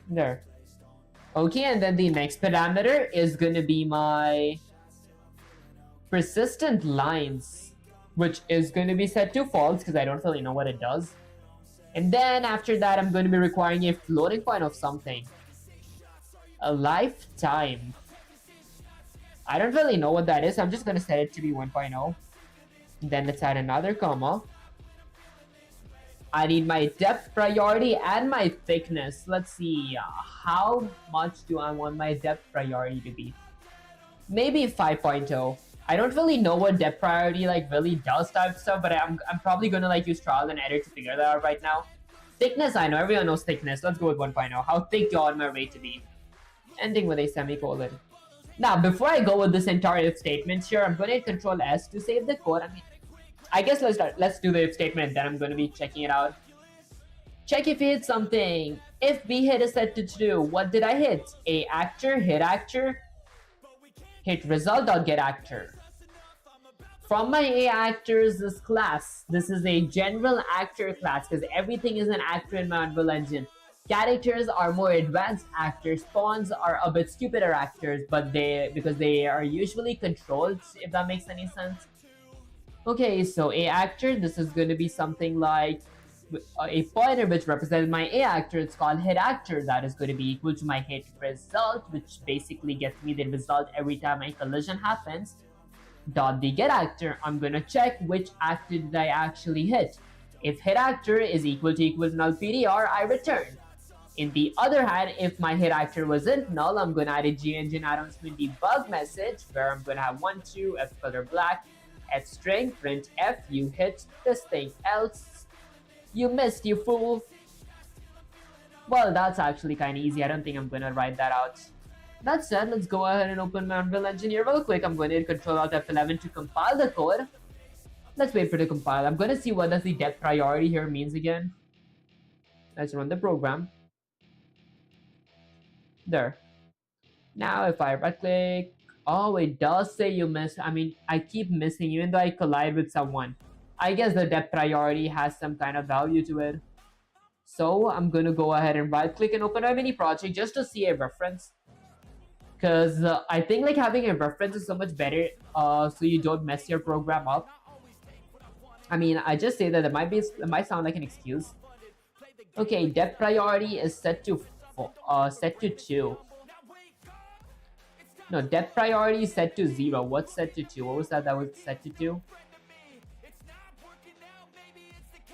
There. Okay, and then the next parameter is gonna be my persistent lines, which is gonna be set to false because I don't really know what it does. And then after that, I'm going to be requiring a floating point of something. A lifetime. I don't really know what that is. I'm just going to set it to be 1.0. Then let's add another comma. I need my depth priority and my thickness. Let's see. How much do I want my depth priority to be? Maybe 5.0. I don't really know what depth priority like really does type stuff, but I'm probably gonna like use trial and error to figure that out right now. Thickness, I know everyone knows thickness. Let's go with 1.0. How thick do I want my array to be? Ending with a semicolon. Now, before I go with this entire if statement here, I'm gonna hit Control S to save the code. I guess let's do the if statement, and then I'm gonna be checking it out. Check if you hit something. If B hit is set to true, what did I hit? A actor, hit actor, hit result.get actor. From my A actors this class, this is a general actor class because everything is an actor in my Unreal Engine. Characters are more advanced actors. Spawns are a bit stupider actors, but because they are usually controlled, if that makes any sense. Okay, so A actor, this is going to be something like a pointer which represents my A actor. It's called hit actor. That is going to be equal to my hit result, which basically gets me the result every time a collision happens. Dot the get actor, I'm gonna check which actor did I actually hit. If hit actor is equal to null PDR, I return. In the other hand, if my hit actor wasn't null, I'm gonna add a G-engine announcement debug message where I'm gonna have 1, 2, F color black, F string, print F, you hit this thing, else you missed, you fool. Well, that's actually kind of easy. I don't think I'm gonna write that out. That said, let's go ahead and open my Unreal Engine here real quick. I'm going to hit Control Alt F11 to compile the code. Let's wait for it to compile. I'm going to see what does the depth priority here means again. Let's run the program. There. Now if I right click, oh, it does say you missed. I mean, I keep missing even though I collide with someone. I guess the depth priority has some kind of value to it. So I'm going to go ahead and right click and open a mini project just to see a reference. Because I think like having a reference is so much better so you don't mess your program up. I mean, I just say that it might sound like an excuse. Okay, depth priority is set to 2. No, depth priority is set to 0. What's set to 2? What was that was set to 2?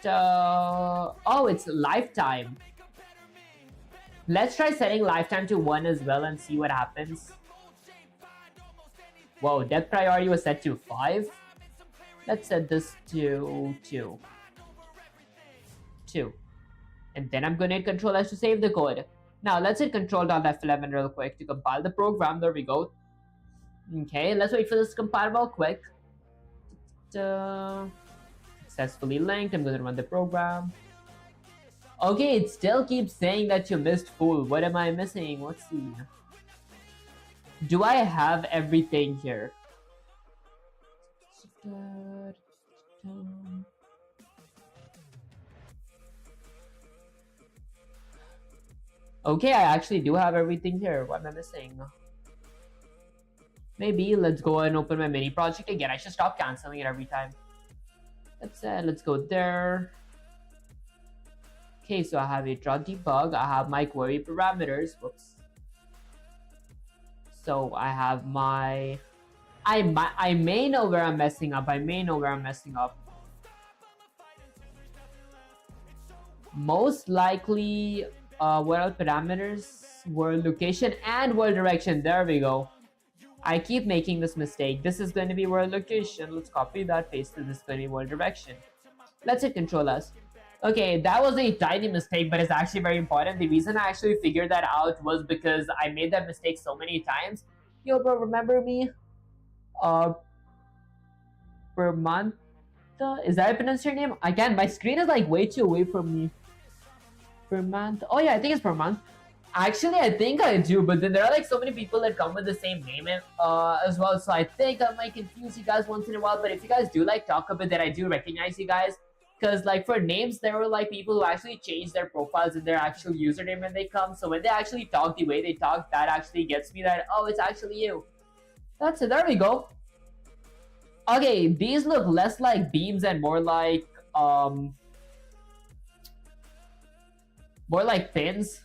Oh, it's lifetime. Let's try setting lifetime to 1 as well and see what happens. Whoa, depth priority was set to 5. Let's set this to 2. 2. And then I'm going to hit Control S to save the code. Now let's hit Control.F11 real quick to compile the program. There we go. Okay, let's wait for this to compile real quick. Successfully linked. I'm going to run the program. Okay, it still keeps saying that you missed fool. What am I missing? Let's see. Do I have everything here? Okay, I actually do have everything here. What am I missing? Maybe let's go and open my mini project again. I should stop canceling it every time. Let's go there. Okay, so I have a draw debug. I have my query parameters. Whoops. So I have my. I may know where I'm messing up. Most likely, what are parameters? World location and world direction. There we go. I keep making this mistake. This is going to be world location. Let's copy that, paste it. This is going to be world direction. Let's hit Control S. Okay, that was a tiny mistake, but it's actually very important. The reason I actually figured that out was because I made that mistake so many times. Yo, bro, remember me? Per month? Is that how I pronounce your name? Again, my screen is like way too away from me. Per month? Oh yeah, I think it's per month. Actually, I think I do, but then there are like so many people that come with the same name as well. So I think I might confuse you guys once in a while. But if you guys do like talk a bit, then I do recognize you guys. Because like for names, there were like people who actually change their profiles and their actual username when they come. So when they actually talk the way they talk, that actually gets me that, oh, it's actually you. That's it. There we go. Okay, these look less like beams and more like pins.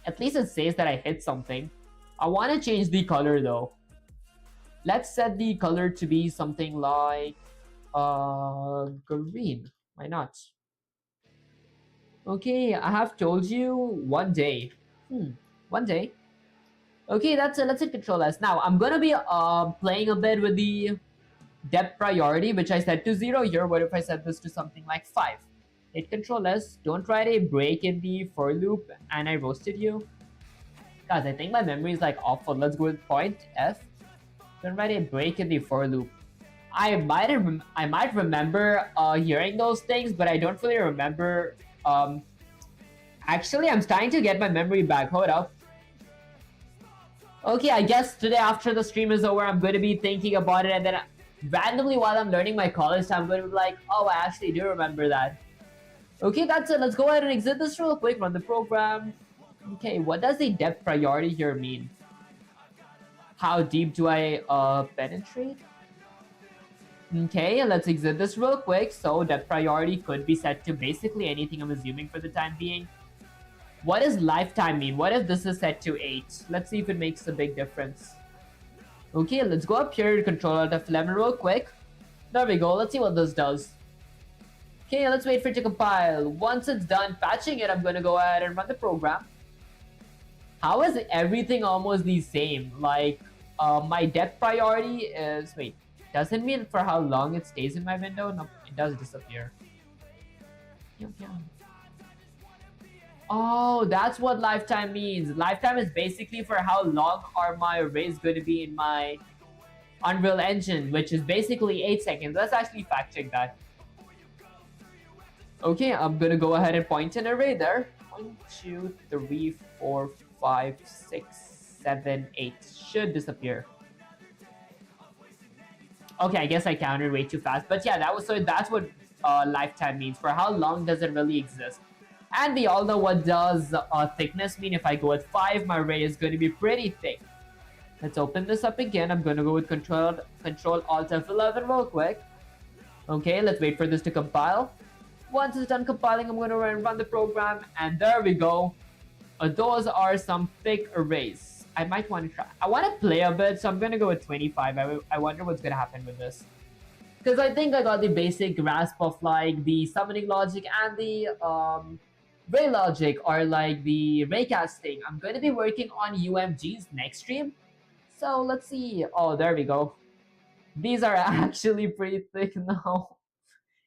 At least it says that I hit something. I want to change the color though. Let's set the color to be something like green. Why not? Okay, I have told you one day. One day. Okay, that's it. Let's hit Control S. Now I'm gonna be playing a bit with the depth priority, which I set to 0 here. What if I set this to something like 5? Hit Control S. Don't write a break in the for loop, and I roasted you. Guys, I think my memory is like awful. Let's go with point F. Don't write a break in the for loop. I might remember hearing those things, but I don't really remember. Actually, I'm starting to get my memory back. Hold up. Okay, I guess today after the stream is over, I'm going to be thinking about it, and then randomly while I'm learning my college, I'm going to be like, oh, I actually do remember that. Okay, that's it. Let's go ahead and exit this real quick, run the program. Okay, what does the depth priority here mean? How deep do I penetrate? Okay, let's exit this real quick. So depth priority could be set to basically anything, I'm assuming, for the time being. What does lifetime mean? What if this is set to 8? Let's see if it makes a big difference. Okay, let's go up here to Control Alt F11 real quick. There we go. Let's see what this does. Okay, let's wait for it to compile. Once it's done patching it, I'm going to go ahead and run the program. How is everything almost the same? Like, my depth priority is... Wait, doesn't mean for how long it stays in my window? No, it does disappear. Oh, that's what lifetime means. Lifetime is basically for how long are my arrays going to be in my Unreal Engine, which is basically 8 seconds. Let's actually fact check that. Okay, I'm going to go ahead and point an array there. 1, 2, 3, 4, 5, 6, 7, 8. Should disappear. Okay, I guess I counted way too fast. But yeah, that's what lifetime means. For how long does it really exist? And we all know what does thickness mean. If I go with 5, my array is going to be pretty thick. Let's open this up again. I'm going to go with Control Alt F11 real quick. Okay, let's wait for this to compile. Once it's done compiling, I'm going to run the program. And there we go. Those are some thick arrays. I might want to try. I want to play a bit, so I'm going to go with 25. I wonder what's going to happen with this. Because I think I got the basic grasp of like the summoning logic and the ray logic, or like the raycasting. I'm going to be working on UMGs next stream. So let's see. Oh, there we go. These are actually pretty thick now.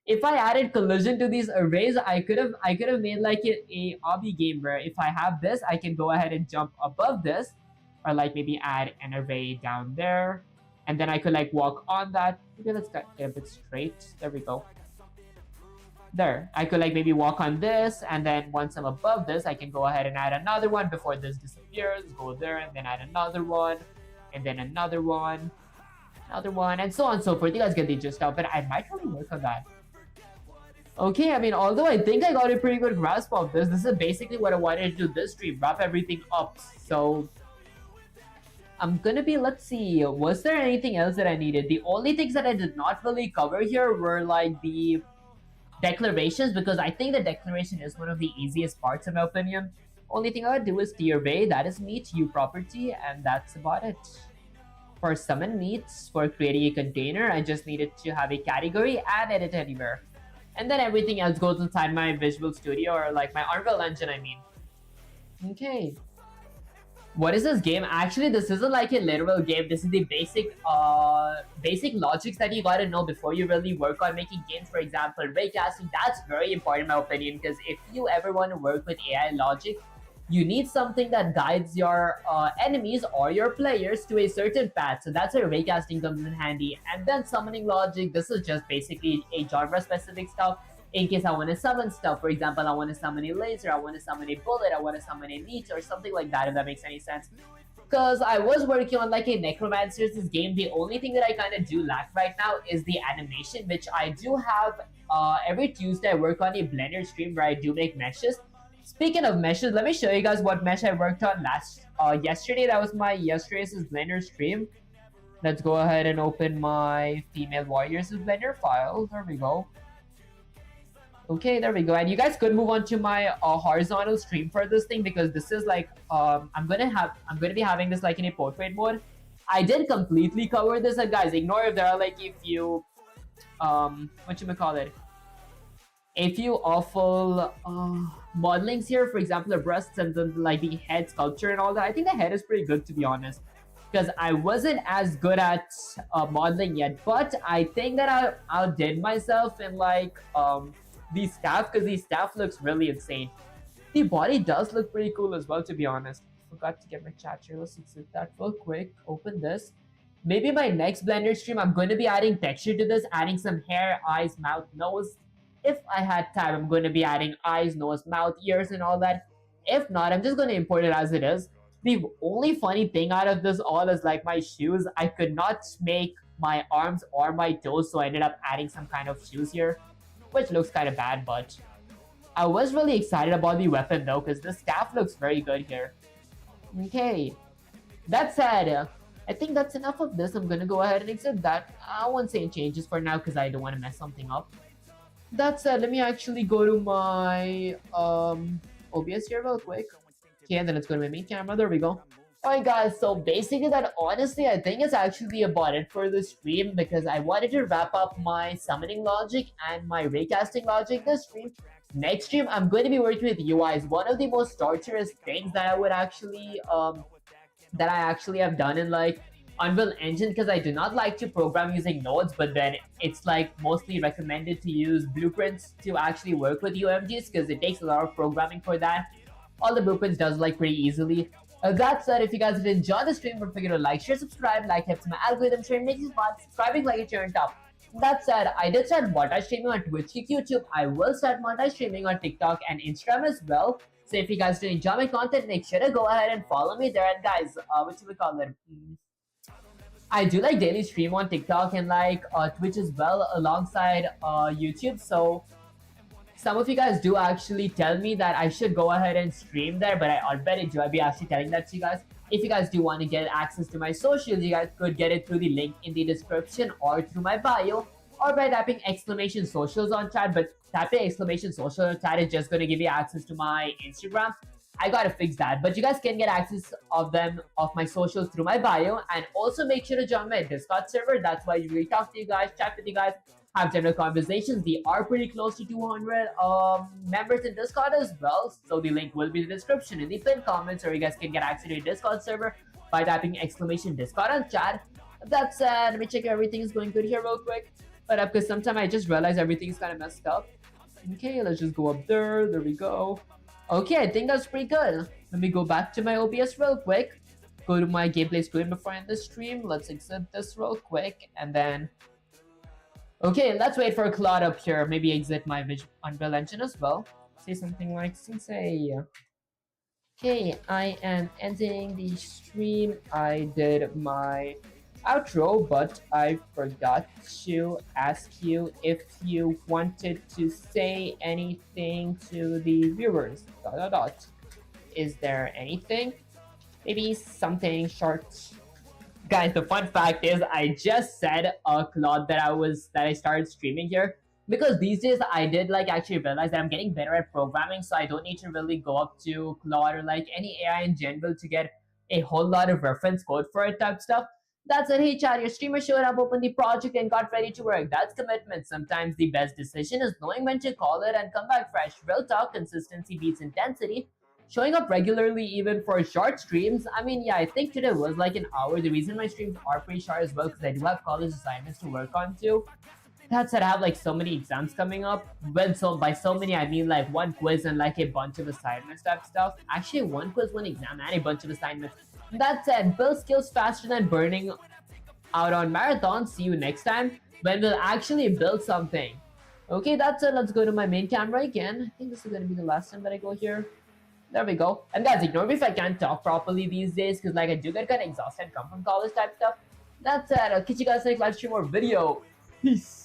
If I added collision to these arrays, I could have made like a obby game where if I have this, I can go ahead and jump above this, or like maybe add an array down there, and then I could like walk on that. Maybe let's get a bit straight. There we go. There, I could like maybe walk on this, and then once I'm above this, I can go ahead and add another one before this disappears. Go there and then add another one, and then another one, and so on and so forth. You guys get the gist of it. I might really work on that. Okay, I mean, although I think I got a pretty good grasp of this, this is basically what I wanted to do this stream, wrap everything up. So I'm gonna be, let's see, was there anything else that I needed? The only things that I did not really cover here were like the declarations, because I think the declaration is one of the easiest parts in my opinion. Only thing I would do is TArray, that is meet, uProperty, and that's about it. For summon meets, for creating a container, I just needed to have a category and edit anywhere. And then everything else goes inside my Visual Studio, or like my Unreal Engine, I mean. Okay. What is this game? Actually, this isn't like a literal game. This is the basic logics that you gotta know before you really work on making games. For example, raycasting. That's very important in my opinion, because if you ever want to work with AI logic, you need something that guides your enemies or your players to a certain path. So that's where raycasting comes in handy. And then summoning logic. This is just basically a genre specific stuff. In case I want to summon stuff, for example, I want to summon a laser, I want to summon a bullet, I want to summon a leech, or something like that, if that makes any sense. Because I was working on like a necromancer's this game. The only thing that I kind of do lack right now is the animation, which I do have. Every Tuesday I work on a Blender stream where I do make meshes. Speaking of meshes, let me show you guys what mesh I worked on yesterday. That was my yesterday's Blender stream. Let's go ahead and open my female warriors Blender file. There we go. Okay, there we go. And you guys could move on to my horizontal stream for this thing, because this is like I'm gonna be having this like in a portrait mode. I did completely cover this, and guys, ignore if there are like a few what you may call it, a few awful modelings here. For example, the breasts and the like the head sculpture and all that. I think the head is pretty good, to be honest, because I wasn't as good at modeling yet, but I think that I outdid myself in like the staff, because the staff looks really insane. The body does look pretty cool as well, to be honest. Forgot to get my chat here. Let's exit that real quick. Open this. Maybe my next Blender stream, I'm going to be adding texture to this, adding some hair, eyes, mouth, nose. If I had time, I'm going to be adding eyes, nose, mouth, ears, and all that. If not, I'm just going to import it as it is. The only funny thing out of this all is like my shoes. I could not make my arms or my toes, so I ended up adding some kind of shoes here, which looks kind of bad, but I was really excited about the weapon though, because the staff looks very good here. Okay, that said, I think that's enough of this. I'm gonna go ahead and exit that. I won't say changes for now because I don't want to mess something up. That said, let me actually go to my OBS here real quick. Okay, and then let's go to my main camera. There we go. Alright guys, so basically that honestly I think is actually about it for the stream, because I wanted to wrap up my summoning logic and my raycasting logic this stream. Next stream I'm going to be working with UIs. One of the most torturous things that I actually have done in like Unreal Engine, because I do not like to program using nodes, but then it's like mostly recommended to use blueprints to actually work with UMGs, because it takes a lot of programming for that. All the blueprints does like pretty easily. That said, if you guys did enjoy the stream, don't forget to like, share, subscribe, like, helps my algorithm stream, makes it fun, subscribing like it on top. That said, I did start montage streaming on Twitch, YouTube. I will start montage streaming on TikTok and Instagram as well. So if you guys do enjoy my content, make sure to go ahead and follow me there. And guys, what should we call it? I do like daily stream on TikTok and like Twitch as well, alongside YouTube. So some of you guys do actually tell me that I should go ahead and stream there, but I already do. I'll be actually telling that to you guys. If you guys do want to get access to my socials, you guys could get it through the link in the description or through my bio, or by typing exclamation socials on chat. But typing exclamation social on chat is just going to give you access to my Instagram. I gotta fix that, but you guys can get access of my socials through my bio, and also make sure to join my Discord server. That's why you really talk to you guys, chat with you guys, have general conversations. We are pretty close to 200 members in Discord as well, so the link will be in the description in the pinned comments, or you guys can get access to your Discord server by typing exclamation Discord on chat. That said, let me check if everything is going good here real quick. But because sometimes I just realize everything is kind of messed up. Okay, let's just go up there. There we go. Okay, I think that's pretty good. Let me go back to my OBS real quick. Go to my gameplay screen before I end the stream. Let's exit this real quick, and then okay, let's wait for Claude up here. Maybe exit my Unreal Engine as well. Say something like Sensei. Okay, I am ending the stream. I did my outro, but I forgot to ask you if you wanted to say anything to the viewers. ... Is there anything? Maybe something short. Guys, the fun fact is I just said Claude that I started streaming here, because these days I did like actually realize that I'm getting better at programming, so I don't need to really go up to Claude or like any AI in general to get a whole lot of reference code for it type stuff. That's it. Hey chat, your streamer showed up, opened the project, and got ready to work. That's commitment. Sometimes the best decision is knowing when to call it and come back fresh. Real talk, consistency beats intensity. showing up regularly even for short streams. I mean, yeah, I think today was like an hour. The reason my streams are pretty short as well because I do have college assignments to work on too. That said, I have like so many exams coming up. Well, so by so many, I mean like one quiz and like a bunch of assignments type stuff. Actually, one quiz, one exam, and a bunch of assignments. That said, build skills faster than burning out on marathons. See you next time when we'll actually build something. Okay, that's it. Let's go to my main camera again. I think this is gonna be the last time that I go here. There we go. And guys, ignore me if I can't talk properly these days, because like I do get kind of exhausted, come from college type stuff. That's it. I'll catch you guys next live stream or video. Peace.